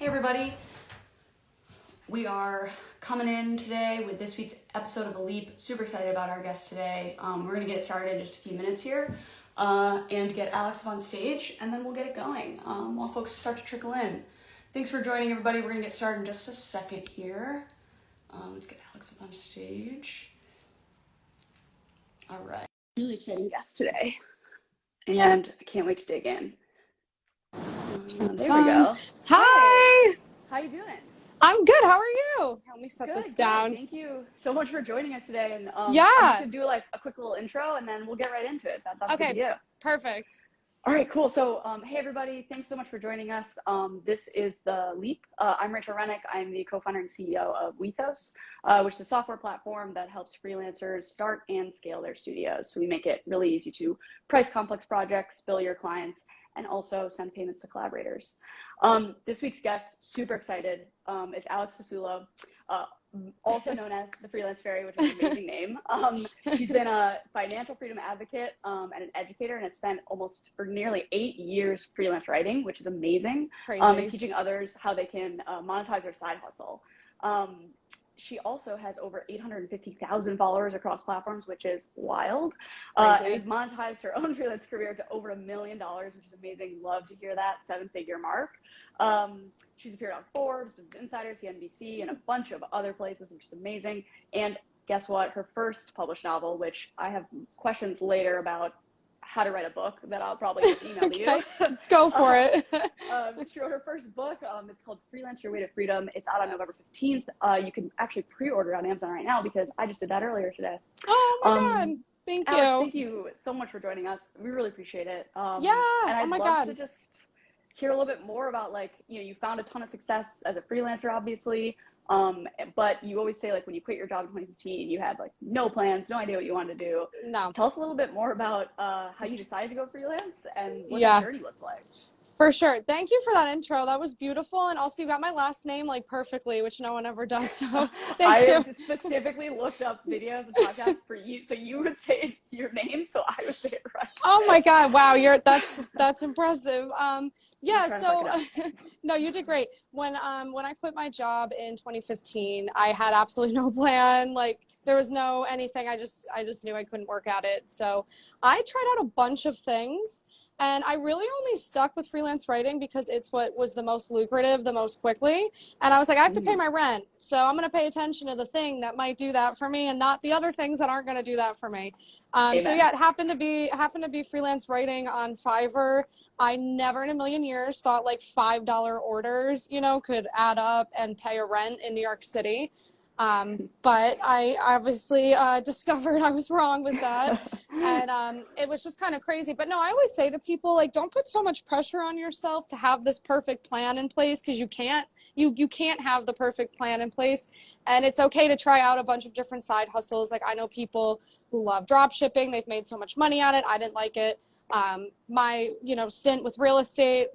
Hey everybody, we are coming in today with this week's episode of The Leap. Super excited about our guest today. We're going to get started in just a few minutes here and get Alex up on stage, and then we'll get it going while folks start to trickle in. Thanks for joining, everybody. We're going to get started in just a second here. Let's get Alex up on stage. All right. Really exciting guest today, and I can't wait to dig in. There we go. Hi. Hey. How you doing? I'm good. How are you? Let me set this Good. down. Thank you so much for joining us today. And Yeah. I'm just gonna do like a quick little intro, and then we'll get right into it. That sounds good to you. Perfect. All right, cool. So, hey everybody, thanks so much for joining us. This is The Leap. I'm Rachel Rennick. I'm the co-founder and CEO of Wethos, which is a software platform that helps freelancers start and scale their studios. So we make it really easy to price complex projects, bill your clients, and also send payments to collaborators. This week's guest, super excited, is Alex Fasulo, also known as the Freelance Fairy, which is an amazing name. She's been a financial freedom advocate and an educator, and has spent nearly 8 years freelance writing, which is amazing, and teaching others how they can monetize their side hustle. She also has over 850,000 followers across platforms, which is wild. And has monetized her own freelance career to over $1 million, which is amazing. Love to hear that 7-figure mark. She's appeared on Forbes, Business Insider, CNBC, and a bunch of other places, which is amazing. And guess what? Her first published novel, which I have questions later about how to write a book that I'll probably just email to you. Go for it. She wrote her first book. It's called Freelance Your Way to Freedom. It's out on November 15th. You can actually pre-order it on Amazon right now because I just did that earlier today. Oh my God. Thank you. Alex, thank you so much for joining us. We really appreciate it. And I'd love to just hear a little bit more about, like, you found a ton of success as a freelancer, obviously. But you always say, like, when you quit your job in 2015, you had like no plans, no idea what you wanted to do. No. Tell us a little bit more about how you decided to go freelance and what the journey looked like. For sure. Thank you for that intro. That was beautiful. And also you got my last name like perfectly, which no one ever does. So thank you. I specifically looked up videos and podcasts for you, so you would say your name, so I would say it right. Oh my God. Wow. That's impressive. So no, you did great. When I quit my job in 2015, I had absolutely no plan. Like, there was no anything. I just knew I couldn't work at it. So I tried out a bunch of things, and I really only stuck with freelance writing because it's what was the most lucrative, the most quickly. And I was like, I have to pay my rent, so I'm going to pay attention to the thing that might do that for me and not the other things that aren't going to do that for me. So yeah, it happened to be freelance writing on Fiverr. I never in a million years thought like $5 orders, could add up and pay a rent in New York City. But I obviously discovered I was wrong with that, and it was just kind of crazy. But no, I always say to people, like, don't put so much pressure on yourself to have this perfect plan in place, because you can't have the perfect plan in place. And it's okay to try out a bunch of different side hustles. Like, I know people who love drop shipping. They've made so much money at it. I didn't like it. My stint with real estate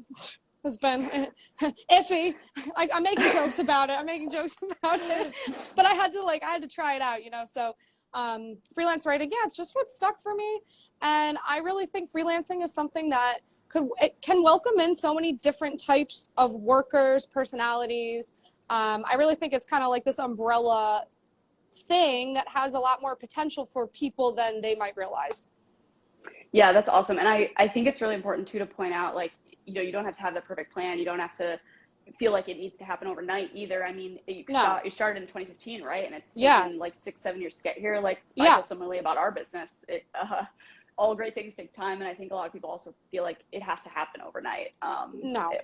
has been iffy. I'm making jokes about it. But I had to try it out, So freelance writing, it's just what stuck for me. And I really think freelancing is something that can welcome in so many different types of workers, personalities. I really think it's kind of like this umbrella thing that has a lot more potential for people than they might realize. Yeah, that's awesome. And I think it's really important too to point out, like, you don't have to have the perfect plan. You don't have to feel like it needs to happen overnight either. I mean, you started in 2015, right? And it's taken like 6-7 years to get here. Like, I feel similarly about our business. All great things take time. And I think a lot of people also feel like it has to happen overnight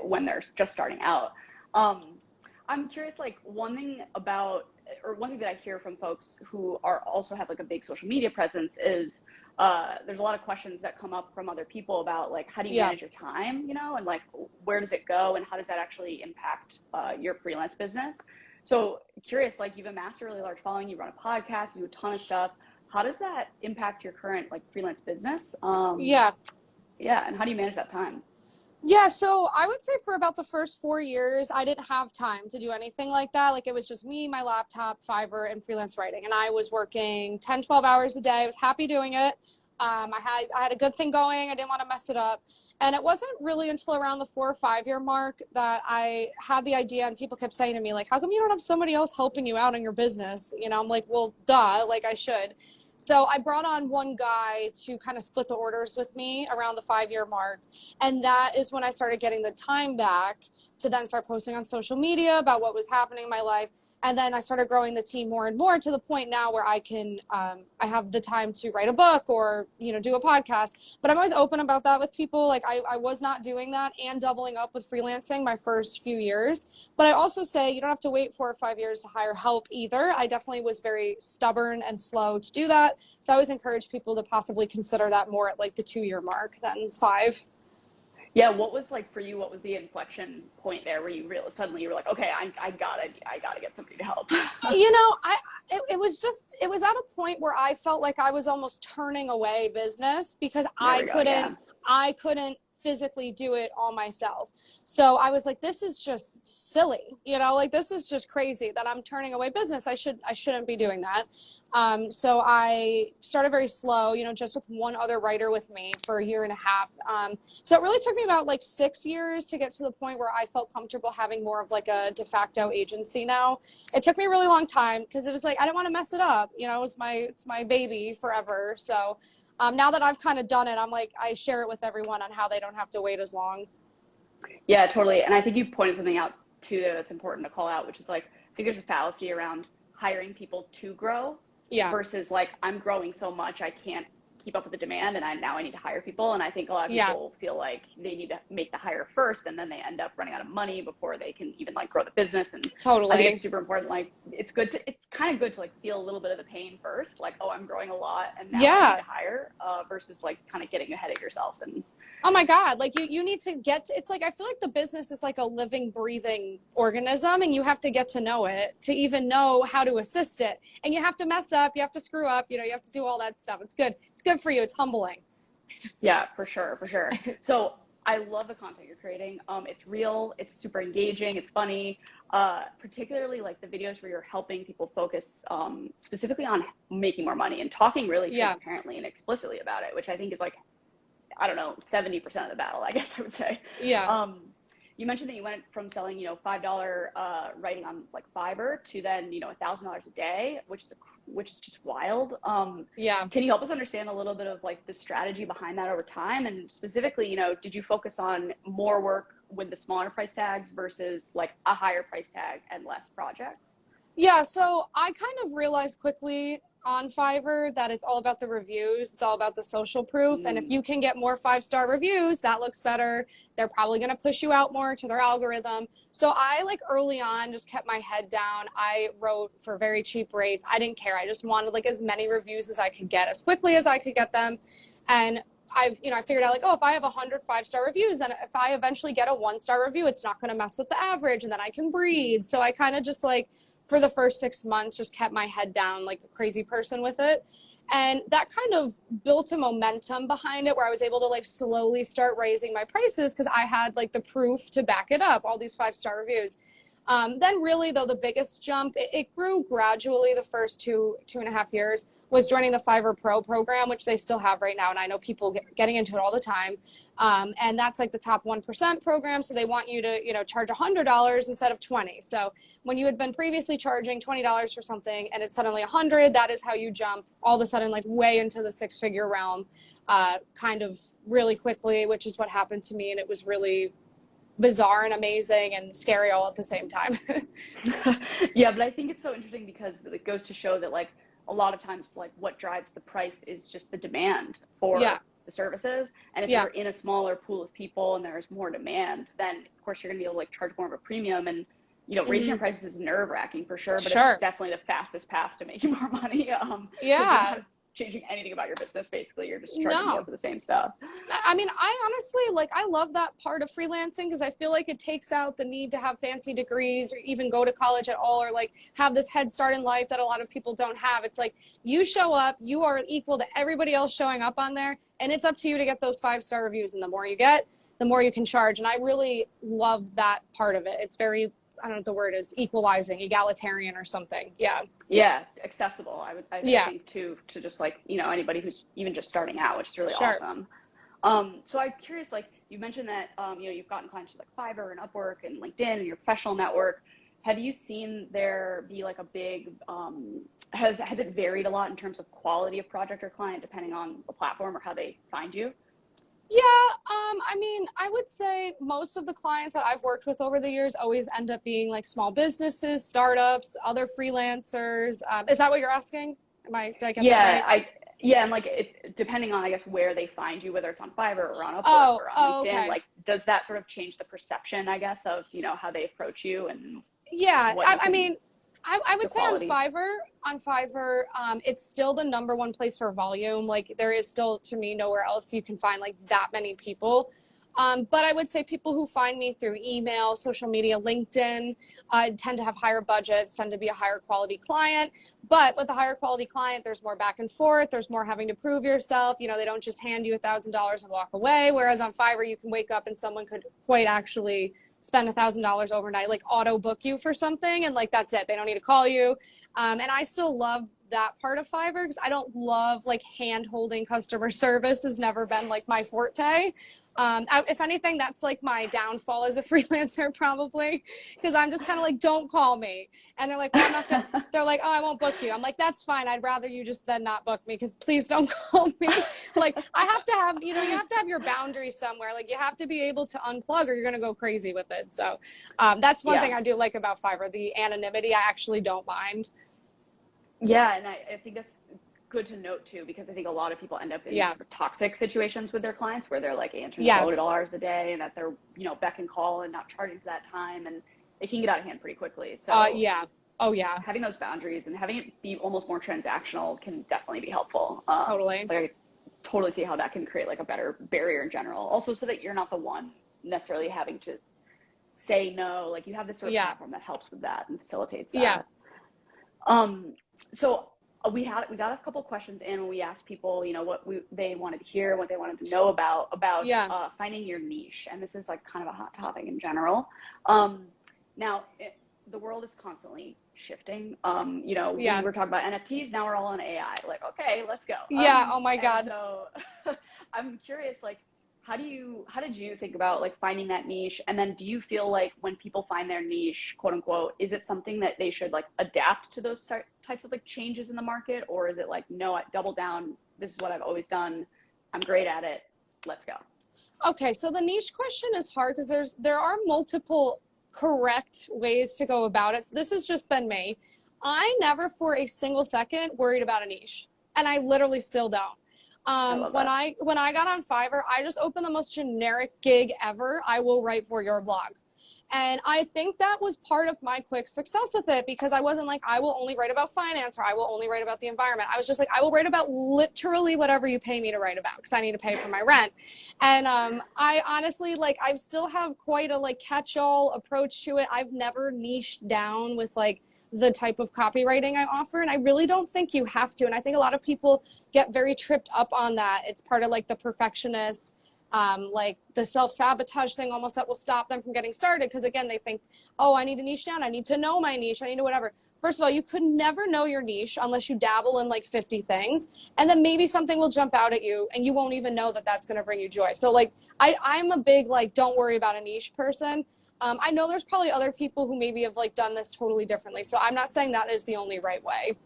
when they're just starting out. I'm curious, like, one thing that I hear from folks who also have like a big social media presence is there's a lot of questions that come up from other people about, like, how do you manage your time, and like, where does it go and how does that actually impact your freelance business? So curious, like, you've amassed a really large following, you run a podcast, you do a ton of stuff. How does that impact your current like freelance business? And how do you manage that time? Yeah, so I would say for about the first 4 years, I didn't have time to do anything like that. Like, it was just me, my laptop, Fiverr, and freelance writing. And I was working 10, 12 hours a day. I was happy doing it. I had a good thing going. I didn't want to mess it up. And it wasn't really until around the 4 or 5 year mark that I had the idea, and people kept saying to me, like, how come you don't have somebody else helping you out in your business? You know, I'm like, well, duh, like I should. So I brought on one guy to kind of split the orders with me around the 5 year mark. And that is when I started getting the time back to then start posting on social media about what was happening in my life. And then I started growing the team more and more to the point now where I can, I have the time to write a book or, you know, do a podcast. But I'm always open about that with people. Like I was not doing that and doubling up with freelancing my first few years. But I also say you don't have to wait 4 or 5 years to hire help either. I definitely was very stubborn and slow to do that. So I always encourage people to possibly consider that more at like the 2 year mark than 5. Yeah, what was like for you? What was the inflection point there where you realized suddenly you were like, okay, I gotta get somebody to help? You know, it was at a point where I felt like I was almost turning away business because I couldn't physically do it all myself. So I was like, this is just silly, you know, like this is just crazy that I'm turning away business. I shouldn't be doing that. So I started very slow, you know, just with one other writer with me for a year and a half. So it really took me about like 6 years to get to the point where I felt comfortable having more of like a de facto agency now. It took me a really long time because it was like, I didn't want to mess it up. You know, it's my baby forever. So now that I've kind of done it, I'm like, I share it with everyone on how they don't have to wait as long. Yeah, totally. And I think you pointed something out too that's important to call out, which is like, I think there's a fallacy around hiring people to grow versus like, I'm growing so much, I can't keep up with the demand and I need to hire people. And I think a lot of people feel like they need to make the hire first and then they end up running out of money before they can even like grow the business. And totally, I think it's super important. Like it's kind of good to like feel a little bit of the pain first. Like, oh, I'm growing a lot and now I need to hire versus like kind of getting ahead of yourself. And oh my God, like you need to it's like, I feel like the business is like a living, breathing organism and you have to get to know it to even know how to assist it. And you have to mess up, you have to screw up, you know, you have to do all that stuff. It's good. It's good for you. It's humbling. Yeah, for sure. So I love the content you're creating. It's real, it's super engaging, it's funny, particularly like the videos where you're helping people focus specifically on making more money and talking really transparently and explicitly about it, which I think is like, I don't know, 70% of the battle, I guess I would say. Yeah. You mentioned that you went from selling, you know, $5 writing on like Fiverr to then, you know, $1,000 a day, which is just wild. Can you help us understand a little bit of like the strategy behind that over time? And specifically, you know, did you focus on more work with the smaller price tags versus like a higher price tag and less projects? Yeah, so I kind of realized quickly on Fiverr that it's all about the reviews. It's all about the social proof. And if you can get more 5-star reviews, that looks better. They're probably going to push you out more to their algorithm. So I like early on just kept my head down. I wrote for very cheap rates. I didn't care. I just wanted like as many reviews as I could get as quickly as I could get them. And I figured out like, oh, if I have 100 5-star reviews, then if I eventually get a 1-star review, it's not going to mess with the average and then I can breathe. So I kind of just like, for the first 6 months, just kept my head down like a crazy person with it. And that kind of built a momentum behind it where I was able to like slowly start raising my prices because I had like the proof to back it up, all these 5-star reviews. Then really though, the biggest jump, it grew gradually the first 2.5 years, was joining the Fiverr Pro program, which they still have right now. And I know people getting into it all the time. And that's like the top 1% program. So they want you to, you know, charge $100 instead of 20. So when you had been previously charging $20 for something and it's suddenly 100, that is how you jump all of a sudden like way into the 6-figure realm, kind of really quickly, which is what happened to me. And it was really bizarre and amazing and scary all at the same time. Yeah, but I think it's so interesting because it goes to show that like a lot of times like what drives the price is just the demand for the services. And if you're in a smaller pool of people and there's more demand, then of course you're gonna be able to like charge more of a premium. And you know, raising your prices is nerve-wracking for sure, but it's definitely the fastest path to making more money. You're not changing anything about your business, basically. You're just charging more for the same stuff. I mean, I honestly, like, I love that part of freelancing because I feel like it takes out the need to have fancy degrees or even go to college at all or, like, have this head start in life that a lot of people don't have. It's like, you show up, you are equal to everybody else showing up on there, and it's up to you to get those 5-star reviews. And the more you get, the more you can charge. And I really love that part of it. It's very I don't know what the word is, equalizing, egalitarian or something. Yeah. Yeah, accessible. I Yeah. think to just like, anybody who's even just starting out, which is really Sure. awesome. So I'm curious, like you mentioned that, you've gotten clients to like Fiverr and Upwork and LinkedIn and your professional network. Have you seen there be like a big, has it varied a lot in terms of quality of project or client depending on the platform or how they find you? Yeah, I mean, I would say most of the clients that I've worked with over the years always end up being like small businesses, startups, other freelancers. Is that what you're asking? Did I get that Yeah, right? and like depending on, I guess, where they find you, whether it's on Fiverr or on Upwork Oh, or on oh, LinkedIn, okay. like does that sort of change the perception, I guess, of, how they approach you and Yeah, what you I can, mean, I the would say quality? on Fiverr, it's still the number one place for volume. Like there is still, to me, nowhere else you can find like that many people. But I would say people who find me through email, social media, LinkedIn, tend to have higher budgets, tend to be a higher quality client. But with a higher quality client, there's more back and forth. There's more having to prove yourself. You know, they don't just hand you $1,000 and walk away. Whereas on Fiverr, you can wake up and someone could quite actually spend $1,000 overnight, like auto book you for something, and like that's it. They don't need to call you. And I still love that part of Fiverr because I don't love like hand holding customer service has never been like my forte. If anything, that's like my downfall as a freelancer, probably, because I'm just kind of like, don't call me. And they're like, well, I'm not going to, they're like, oh, I won't book you. I'm like, that's fine. I'd rather you just then not book me because please don't call me. Like, I have to have, you have to have your boundaries somewhere. Like, you have to be able to unplug or you're going to go crazy with it. So that's one thing Yeah. I do like about Fiverr, the anonymity. I actually don't mind. Yeah, and I think that's good to note too, because I think a lot of people end up in Yeah. sort of toxic situations with their clients where they're like answering the phone at all Yes. hours of the day and that they're, beck and call and not charging for that time, and it can get out of hand pretty quickly. So Yeah. Oh, yeah. having those boundaries and having it be almost more transactional can definitely be helpful. Totally. Like I totally see how that can create like a better barrier in general. Also, so that you're not the one necessarily having to say no. Like you have this sort of Yeah. platform that helps with that and facilitates Yeah. that. So we got a couple questions in when we asked people, what they wanted to hear, what they wanted to know about Yeah. finding your niche, and this is like kind of a hot topic in general. Now the world is constantly shifting. We Yeah. were talking about NFTs, now we're all on AI. Like, okay, let's go. Yeah. Oh my And God. so I'm curious, like, how did you think about like finding that niche? And then do you feel like when people find their niche, quote unquote, is it something that they should like adapt to those types of like changes in the market? Or is it like, no, I double down. This is what I've always done. I'm great at it. Let's go. Okay, so the niche question is hard because there are multiple correct ways to go about it. So this has just been me. I never for a single second worried about a niche, and I literally still don't. I love When that. I got on Fiverr, I just opened the most generic gig ever. I will write for your blog. And I think that was part of my quick success with it because I wasn't like, I will only write about finance or I will only write about the environment. I was just like, I will write about literally whatever you pay me to write about because I need to pay for my rent. And I honestly, like, I still have quite a like catch-all approach to it. I've never niched down with like the type of copywriting I offer. And I really don't think you have to. And I think a lot of people get very tripped up on that. It's part of like the perfectionist like the self-sabotage thing almost that will stop them from getting started because again they think, oh, I need to niche down, I need to know my niche, I need to whatever. First of all, you could never know your niche unless you dabble in like 50 things, and then maybe something will jump out at you and you won't even know that that's going to bring you joy. So like I'm a big like don't worry about a niche person. I know there's probably other people who maybe have like done this totally differently, so I'm not saying that is the only right way.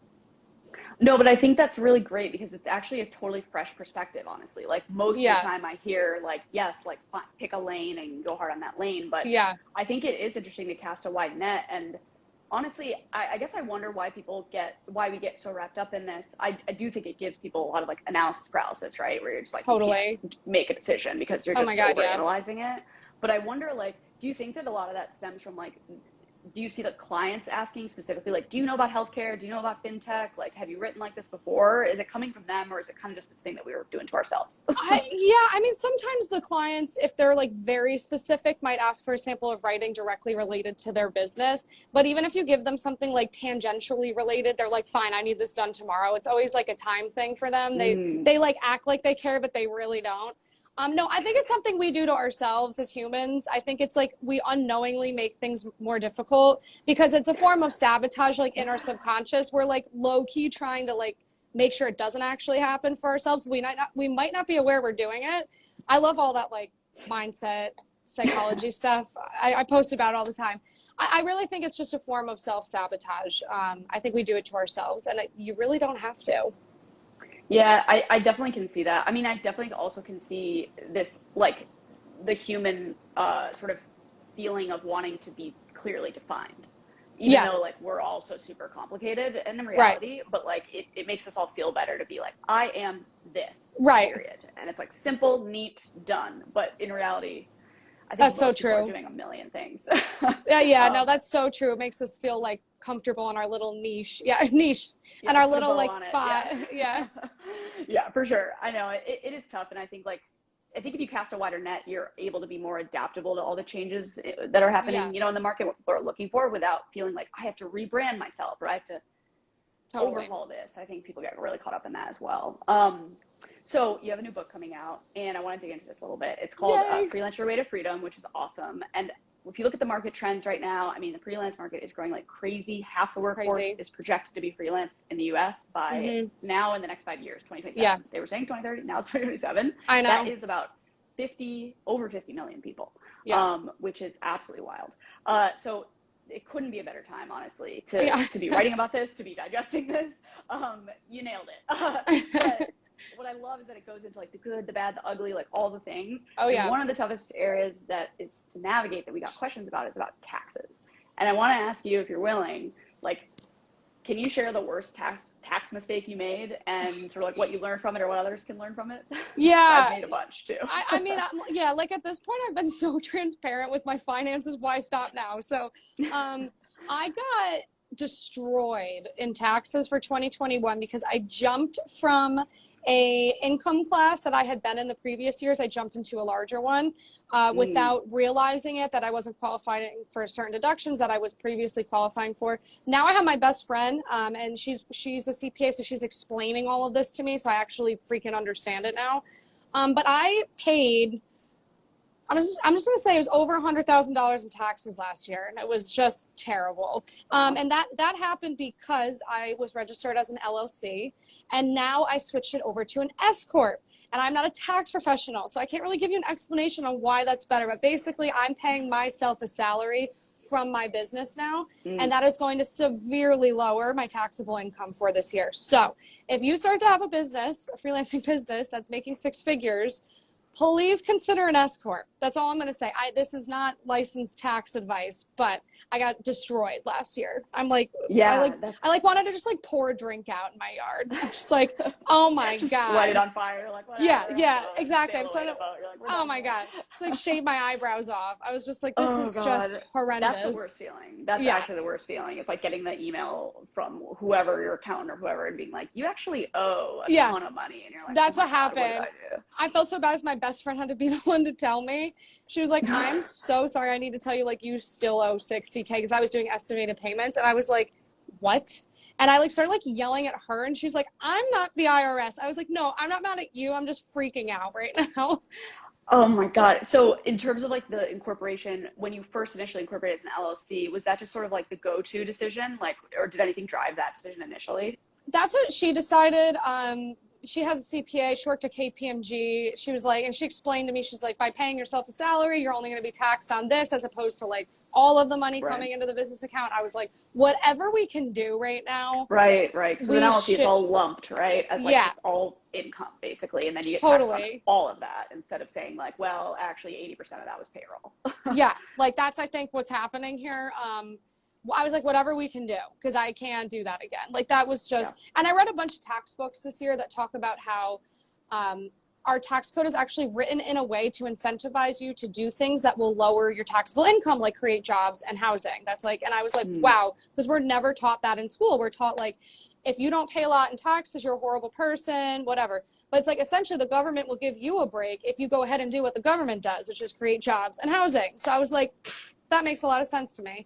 No, but I think that's really great because it's actually a totally fresh perspective, honestly. Like most of the Yeah. time I hear like, yes, like pick a lane and go hard on that lane. But Yeah. I think it is interesting to cast a wide net. And honestly, I guess I wonder why we get so wrapped up in this. I do think it gives people a lot of like analysis paralysis, right? Where you're just like, you can't Totally. make a decision because you're Oh my just God, over yeah. analyzing it. But I wonder, like, do you think that a lot of that stems from like, do you see the clients asking specifically, like, do you know about healthcare? Do you know about fintech? Like, have you written like this before? Is it coming from them or is it kind of just this thing that we were doing to ourselves? I mean, sometimes the clients, if they're like very specific, might ask for a sample of writing directly related to their business. But even if you give them something like tangentially related, they're like, fine, I need this done tomorrow. It's always like a time thing for them. Mm, They like act like they care, but they really don't. No, I think it's something we do to ourselves as humans. I think it's like we unknowingly make things more difficult because it's a form of sabotage, like in our subconscious. We're like low key trying to like make sure it doesn't actually happen for ourselves. We might not be aware we're doing it. I love all that like mindset, psychology stuff. I post about it all the time. I really think it's just a form of self-sabotage. I think we do it to ourselves, and you really don't have to. Yeah, I definitely can see that. I mean, I definitely also can see this, like the human sort of feeling of wanting to be clearly defined, even Yeah, though like we're all so super complicated and in right, reality, but like it makes us all feel better to be like, I am this, right. period. And it's like simple, neat, done. But in reality, I think That's so most people are true. doing a million things. Yeah, no, um, that's so true. It makes us feel like comfortable in our little niche. Yeah, niche and yeah, our put a little bow like on it. spot. Yeah. Yeah. Yeah, for sure. I know it is tough. And I think if you cast a wider net, you're able to be more adaptable to all the changes that are Yeah, happening, in the market, what people are looking for without feeling like I have to rebrand myself or I have to totally. overhaul this. I think people get really caught up in that as well. So you have a new book coming out, and I want to dig into this a little bit. It's called Yay. Freelance Your Way to Freedom, which is awesome. And if you look at the market trends right now, I mean, the freelance market is growing like crazy. Half the It's workforce crazy. is projected to be freelance in the US by Hmm. now in the next 5 years, Yeah, 2027. They were saying 2030, now it's 2027. I That know. is about over 50 million people, Yeah. which is absolutely wild. So it couldn't be a better time, honestly, Yeah. to be writing about this, to be digesting this. You nailed it. But what I love is that it goes into like the good, the bad, the ugly, like all the things. Oh And yeah. one of the toughest areas that is to navigate that we got questions about is about taxes. And I want to ask you, if you're willing, like, can you share the worst tax mistake you made and sort of like what you learned from it or what others can learn from it? I've Yeah. made a bunch too. I mean, yeah, like at this point, I've been so transparent with my finances. Why stop now? So, I got destroyed in taxes for 2021 because I jumped from a income class that I had been in the previous years. I jumped into a larger one Mm, without realizing it, that I wasn't qualifying for certain deductions that I was previously qualifying for. Now I have my best friend, and she's a CPA, so she's explaining all of this to me, so I actually freaking understand it now. But I paid, I'm just going to say it was over $100,000 in taxes last year, and it was just terrible. wow. And that happened because I was registered as an LLC, and now I switched it over to an S corp. And I'm not a tax professional, so I can't really give you an explanation on why that's better. But basically, I'm paying myself a salary from my business now, and Mm, that is going to severely lower my taxable income for this year. So if you start to have a business, a freelancing business that's making six figures, please consider an S corp. That's all I'm going to say. This is not licensed tax advice, but I got destroyed last year. yeah, I that's like wanted to just like pour a drink out in my yard. I'm just like, oh my just light it god. on fire, like Yeah, whatever. I'm yeah, done. exactly. Sail away in a boat. You're like, we're Oh done my here. god. It's like shave my eyebrows off. I was just like, this Oh is just God, that's the horrendous. worst feeling. That's Yeah, actually the worst feeling. It's like getting the email from whoever, your accountant or whoever, and being like, "You actually owe a yeah. ton of money," and you're like, "Oh That's my what God, what did I happened. do?" I felt so bad as my best friend had to be the one to tell me. She was like, I'm so sorry. I need to tell you, like, you still owe 60K because I was doing estimated payments. And I was like, what? And I like started like yelling at her, and she was like, I'm not the IRS. I was like, no, I'm not mad at you. I'm just freaking out right now. Oh my God. So in terms of like the incorporation, when you first initially incorporated as an LLC, was that just sort of like the go-to decision? Like, or did anything drive that decision initially? That's what she decided. She has a CPA. She worked at KPMG. She was like, and she explained to me, she's like, by paying yourself a salary, you're only going to be taxed on this as opposed to like all of the money Right. coming into the business account. I was like, whatever we can do right now, Right, right. So with an we LLC, it's should. all lumped, right? As like Yeah, just all income, basically. And then you get taxed on totally. all of that instead of saying like, well, actually 80% of that was payroll. Yeah, like that's I think what's happening here. I was like, whatever we can do, because I can't do that again. Like that was Yeah. just, and I read a bunch of tax books this year that talk about how our tax code is actually written in a way to incentivize you to do things that will lower your taxable income, like create jobs and housing. That's like, and I was like, Mm. wow, because we're never taught that in school. We're taught like, if you don't pay a lot in taxes, you're a horrible person, whatever. But it's like essentially the government will give you a break if you go ahead and do what the government does, which is create jobs and housing. So I was like, that makes a lot of sense to me.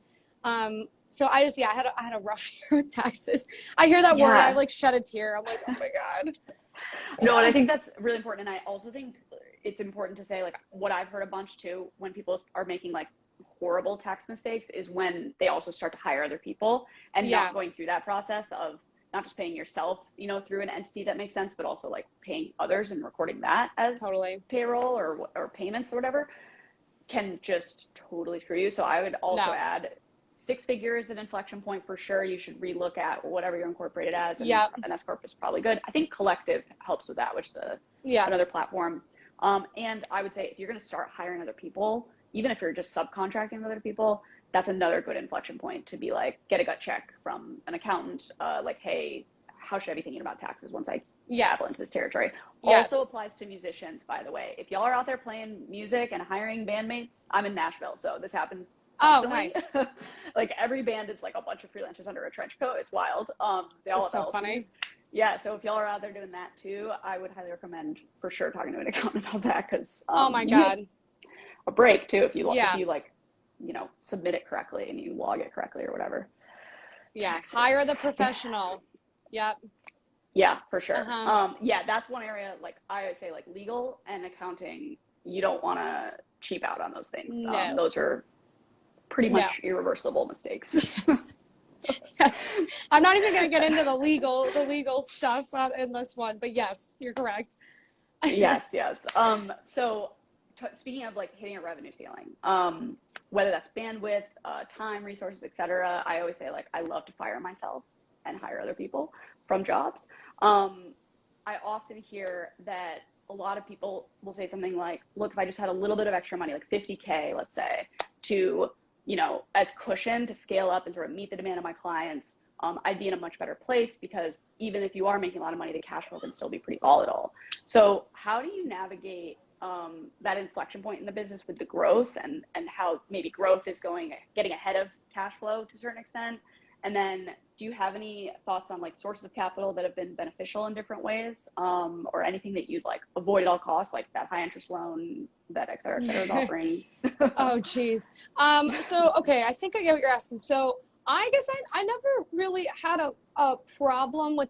So I just, yeah, I had a rough year with taxes. I hear that word, I Yeah. like shed a tear. I'm like, oh my God. No, and I Yeah. think that's really important. And I also think it's important to say, like, what I've heard a bunch too, when people are making like horrible tax mistakes, is when they also start to hire other people and not going through that process of not just paying yourself, you know, through an entity that makes sense, but also like paying others and recording that as payroll or payments or whatever, can just totally screw you. So I would also add 6 figures an inflection point for sure. You should relook at whatever you're incorporated as, and an S corp is probably good. I think Collective helps with that, which is another platform. And I would say if you're going to start hiring other people, even if you're just subcontracting with other people, that's another good inflection point to be like, get a gut check from an accountant, like, hey, how should I be thinking about taxes once I dabble into this territory? Also applies to musicians, by the way. If y'all are out there playing music and hiring bandmates, I'm in Nashville, so this happens constantly. Oh, nice. Like, every band is like a bunch of freelancers under a trench coat. It's wild. They all That's so funny. Yeah, so if y'all are out there doing that too, I would highly recommend for sure talking to an accountant about that, because oh my God, a break too if you like, you know, submit it correctly and you log it correctly or whatever. Hire the professional. Yeah, for sure. That's one area, like I would say, like legal and accounting, you don't want to cheap out on those things. No. Those are pretty much irreversible mistakes. Yes. I'm not even going to get into the legal stuff in this one, but yes, you're correct. Yes. So speaking of like hitting a revenue ceiling, whether that's bandwidth, time, resources, etc., I always say, like, I love to fire myself and hire other people from jobs. I often hear that a lot of people will say something like, look, if I just had a little bit of extra money, like $50K, let's say, to, you know, as cushion to scale up and sort of meet the demand of my clients, I'd be in a much better place, because even if you are making a lot of money, the cash flow can still be pretty volatile. So how do you navigate that inflection point in the business with the growth, and how maybe growth is getting ahead of cash flow to a certain extent? And then do you have any thoughts on like sources of capital that have been beneficial in different ways, or anything that you'd like avoid at all costs, like that high interest loan that et cetera is offering? Oh, geez. Okay, I think I get what you're asking. So I guess I never really had a problem with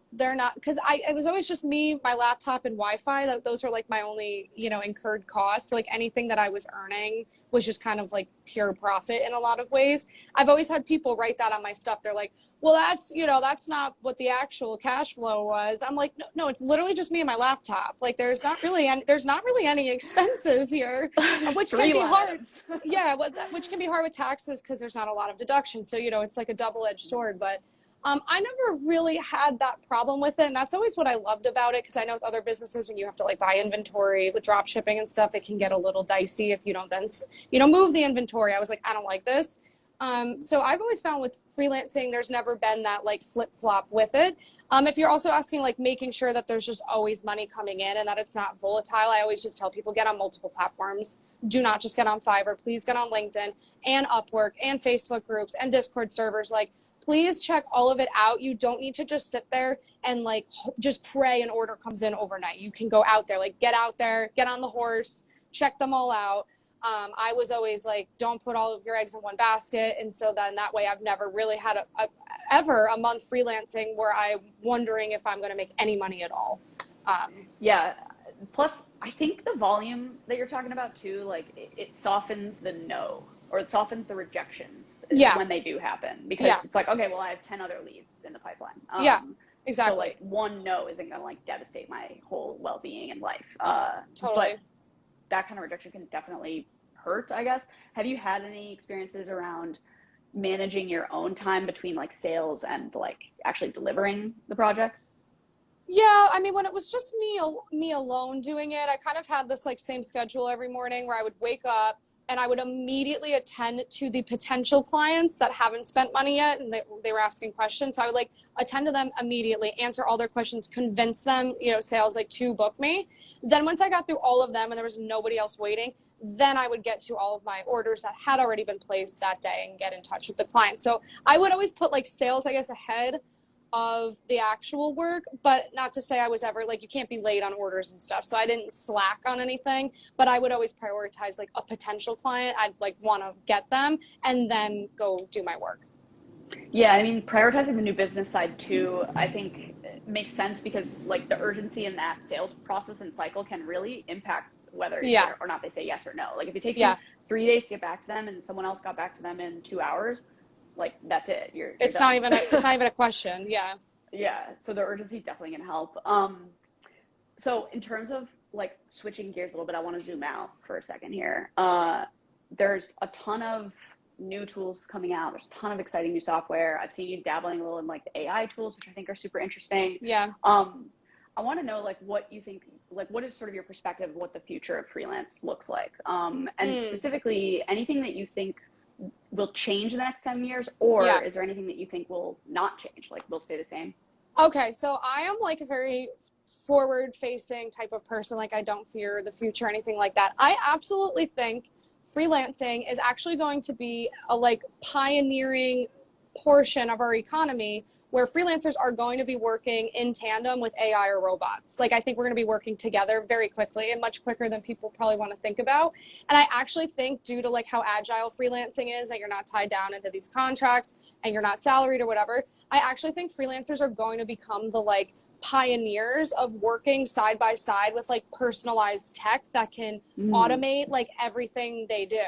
because it was always just me, my laptop, and Wi-Fi. Those were like my only, you know, incurred costs. So like anything that I was earning was just kind of like pure profit in a lot of ways. I've always had people write that on my stuff. They're like, well, that's not what the actual cash flow was. I'm like, no, it's literally just me and my laptop. Like there's not really any expenses here, which can be hard. Yeah, which can be hard with taxes because there's not a lot of deductions. So, you know, it's like a double-edged sword. But I never really had that problem with it. And that's always what I loved about it, because I know with other businesses, when you have to like buy inventory with drop shipping and stuff, it can get a little dicey if you don't then, you know, move the inventory. I was like, I don't like this. So I've always found with freelancing, there's never been that like flip flop with it. If you're also asking like making sure that there's just always money coming in and that it's not volatile, I always just tell people get on multiple platforms. Do not just get on Fiverr. Please get on LinkedIn and Upwork and Facebook groups and Discord servers. Like, please check all of it out. You don't need to just sit there and like just pray an order comes in overnight. You can go out there, like get out there, get on the horse, check them all out. I was always like, don't put all of your eggs in one basket. And so then that way I've never really had ever a month freelancing where I'm wondering if I'm going to make any money at all. Yeah. Plus, I think the volume that you're talking about too, like it softens the no, or it softens the rejections when they do happen, because it's like, okay, well, I have 10 other leads in the pipeline. Exactly. So like one no isn't going to like devastate my whole well-being and life. Totally. But that kind of rejection can definitely hurt, I guess. Have you had any experiences around managing your own time between like sales and like actually delivering the project? Yeah, I mean, when it was just me alone doing it, I kind of had this like same schedule every morning where I would wake up and I would immediately attend to the potential clients that haven't spent money yet and they were asking questions. So I would like attend to them immediately, answer all their questions, convince them, you know, sales like to book me. Then once I got through all of them and there was nobody else waiting, then I would get to all of my orders that had already been placed that day and get in touch with the client. So I would always put like sales, I guess, ahead of the actual work, but not to say I was ever like, you can't be late on orders and stuff. So I didn't slack on anything, but I would always prioritize like a potential client. I'd like want to get them and then go do my work. Yeah, I mean, prioritizing the new business side too, I think makes sense, because like the urgency in that sales process and cycle can really impact whether or not they say yes or no. Like if it takes you 3 days to get back to them and someone else got back to them in 2 hours, like that's it. You're it's done. it's not even a question. Yeah. Yeah. So the urgency definitely can help. So in terms of like switching gears a little bit, I want to zoom out for a second here. There's a ton of new tools coming out. There's a ton of exciting new software. I've seen you dabbling a little in like the AI tools, which I think are super interesting. Yeah. I want to know like what you think, like what is sort of your perspective of what the future of freelance looks like? And specifically anything that you think will change in the next 10 years, or is there anything that you think will not change, like will stay the same? Okay, so I am like a very forward facing type of person. Like I don't fear the future or anything like that. I absolutely think freelancing is actually going to be a like pioneering portion of our economy where freelancers are going to be working in tandem with AI or robots. Like I think we're going to be working together very quickly and much quicker than people probably want to think about. And I actually think due to like how agile freelancing is, that you're not tied down into these contracts and you're not salaried or whatever, I actually think freelancers are going to become the like pioneers of working side by side with like personalized tech that can automate like everything they do.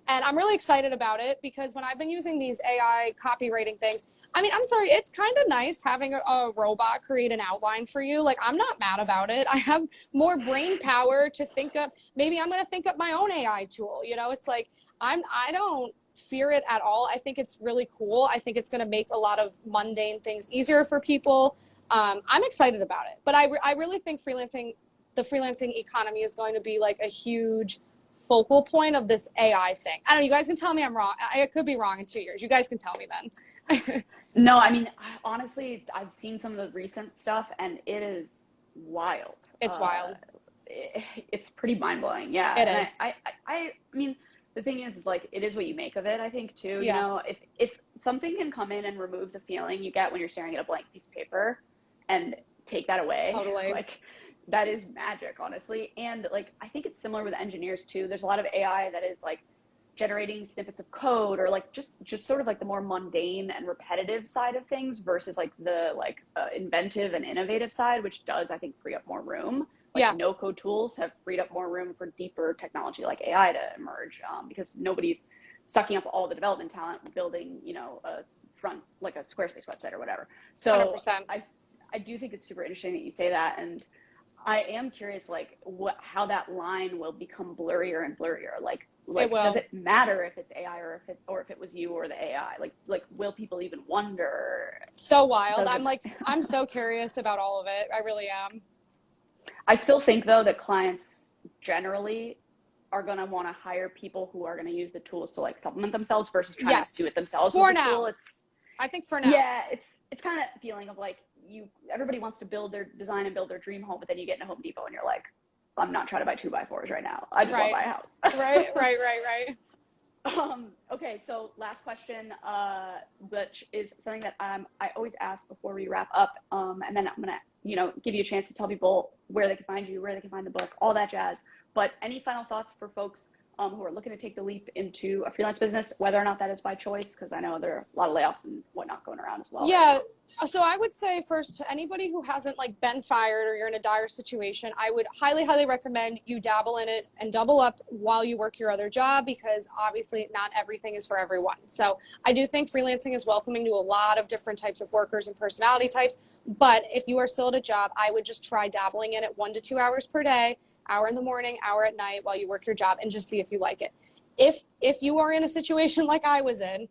And I'm really excited about it because when I've been using these AI copywriting things, I mean, I'm sorry, it's kind of nice having a robot create an outline for you. Like, I'm not mad about it. I have more brain power to think up. Maybe I'm going to think up my own AI tool. You know, it's like, I don't fear it at all. I think it's really cool. I think it's going to make a lot of mundane things easier for people. I'm excited about it. But I really think the freelancing economy is going to be like a huge focal point of this AI thing. I don't know, you guys can tell me I'm wrong. I could be wrong in 2 years. You guys can tell me then. No, I mean, honestly, I've seen some of the recent stuff and it is wild. It's wild. It's pretty mind-blowing. Yeah. It and is. I mean, the thing is like, it is what you make of it, I think, too. Yeah. You know, if something can come in and remove the feeling you get when you're staring at a blank piece of paper and take that away. Totally. Like, that is magic, honestly. And like, I think it's similar with engineers too. There's a lot of AI that is like generating snippets of code or like just sort of like the more mundane and repetitive side of things versus like the like inventive and innovative side, which does, I think, free up more room. Like no code tools have freed up more room for deeper technology like AI to emerge because nobody's sucking up all the development talent building, you know, a front, like a Squarespace website or whatever. So 100%. I do think it's super interesting that you say that. And I am curious, like, how that line will become blurrier and blurrier. Like does it matter if it's AI or if it was you or the AI? Like, will people even wonder? So wild. I'm so curious about all of it. I really am. I still think though that clients generally are going to want to hire people who are going to use the tools to like supplement themselves versus trying to do it themselves. For now. I think for now. Yeah, it's kind of a feeling of like everybody wants to build their design and build their dream home, but then you get into Home Depot and you're like, I'm not trying to buy 2x4s right now. I just want to buy a house. Right. Okay, so last question, which is something that I always ask before we wrap up, and then I'm gonna give you a chance to tell people where they can find you, where they can find the book, all that jazz. But any final thoughts for folks who are looking to take the leap into a freelance business, whether or not that is by choice, because I know there are a lot of layoffs and whatnot going around as well. Yeah. So I would say first to anybody who hasn't like been fired or you're in a dire situation, I would highly, highly recommend you dabble in it and double up while you work your other job, because obviously not everything is for everyone. So I do think freelancing is welcoming to a lot of different types of workers and personality types. But if you are still at a job, I would just try dabbling in it 1 to 2 hours per day, hour in the morning, hour at night while you work your job, and just see if you like it. If you are in a situation like I was in,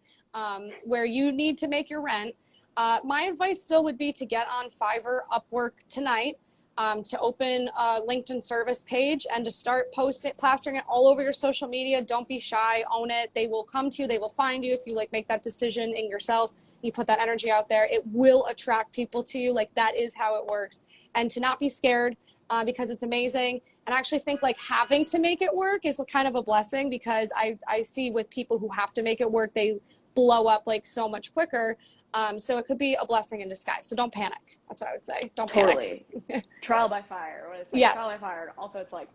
where you need to make your rent, my advice still would be to get on Fiverr, Upwork tonight, to open a LinkedIn service page and to start plastering it all over your social media. Don't be shy, own it. They will come to you, they will find you if you like make that decision in yourself, you put that energy out there, it will attract people to you. Like that is how it works. And to not be scared, because it's amazing. And I actually think like having to make it work is kind of a blessing, because I see with people who have to make it work, they blow up like so much quicker. So it could be a blessing in disguise. So don't panic. That's what I would say. Don't panic. Trial by fire. What is it? Yes. Trial by fire. Also, it's like,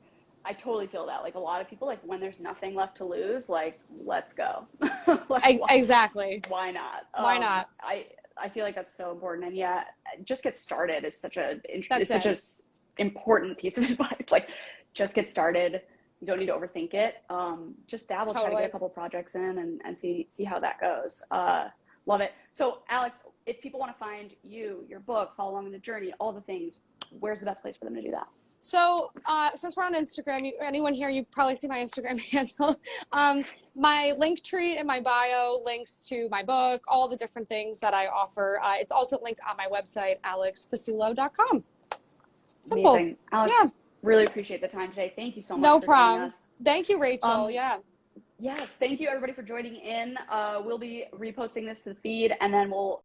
I totally feel that. Like a lot of people, like when there's nothing left to lose, like, let's go. Exactly. Why not? Why not? I feel like that's so important. And yeah, just get started is such an important piece of advice. Like, just get started. You don't need to overthink it. Just dabble, try to get a couple projects in and see how that goes. Love it. So Alex, if people want to find you, your book, follow along in the journey, all the things, where's the best place for them to do that? So since we're on Instagram, anyone here, you probably see my Instagram handle. My link tree in my bio links to my book, all the different things that I offer. It's also linked on my website, alexfasulo.com. Simple. Amazing. Alex, yeah. Really appreciate the time today. Thank you so much no for problem. joining us. Thank you, Rachel. Yes, thank you everybody for joining in. We'll be reposting this to the feed, and then we'll